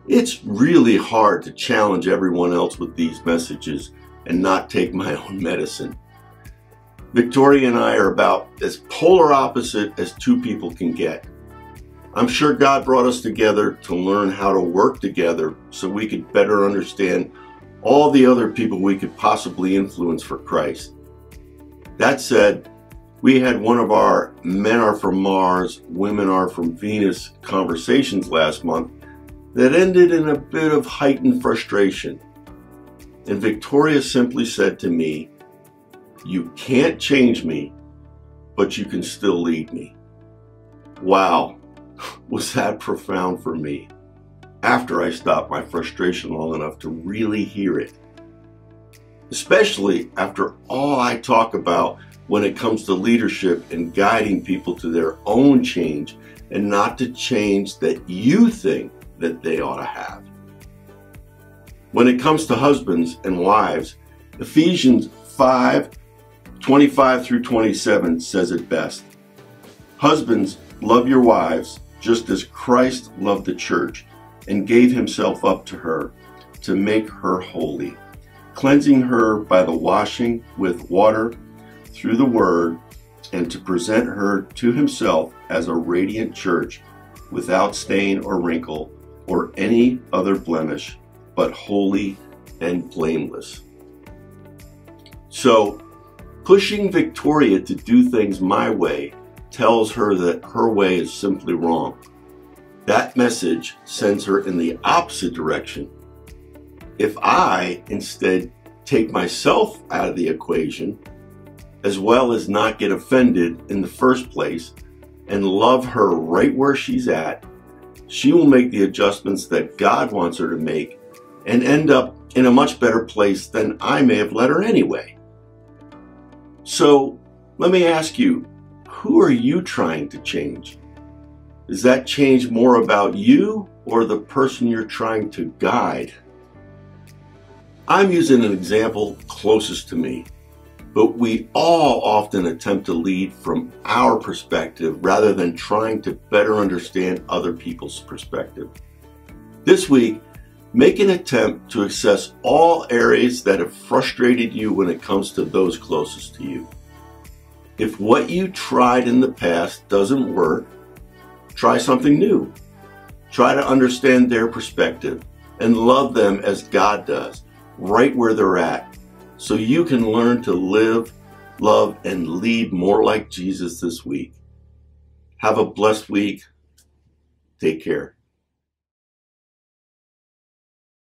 It's really hard to challenge everyone else with these messages and not take my own medicine. Victoria and I are about as polar opposite as two people can get. I'm sure God brought us together to learn how to work together so we could better understand all the other people we could possibly influence for Christ. That said, we had one of our men are from Mars, women are from Venus conversations last month that ended in a bit of heightened frustration. And Victoria simply said to me, "You can't change me, but you can still lead me." Wow, was that profound for me, after I stopped my frustration long enough to really hear it. Especially after all I talk about when it comes to leadership and guiding people to their own change and not to change that you think that they ought to have. When it comes to husbands and wives, Ephesians 5:25 through 27 says it best. Husbands, love your wives just as Christ loved the church and gave himself up to her to make her holy, cleansing her by the washing with water through the word, and to present her to himself as a radiant church without stain or wrinkle or any other blemish, but holy and blameless. So, pushing Victoria to do things my way tells her that her way is simply wrong. That message sends her in the opposite direction. If I instead take myself out of the equation, as well as not get offended in the first place, and love her right where she's at, she will make the adjustments that God wants her to make and end up in a much better place than I may have led her anyway. So let me ask you, who are you trying to change? Is that change more about you or the person you're trying to guide? I'm using an example closest to me, but we all often attempt to lead from our perspective rather than trying to better understand other people's perspective. This week, make an attempt to assess all areas that have frustrated you when it comes to those closest to you. If what you tried in the past doesn't work, try something new. Try to understand their perspective and love them as God does, right where they're at, so you can learn to live, love, and lead more like Jesus this week. Have a blessed week. Take care.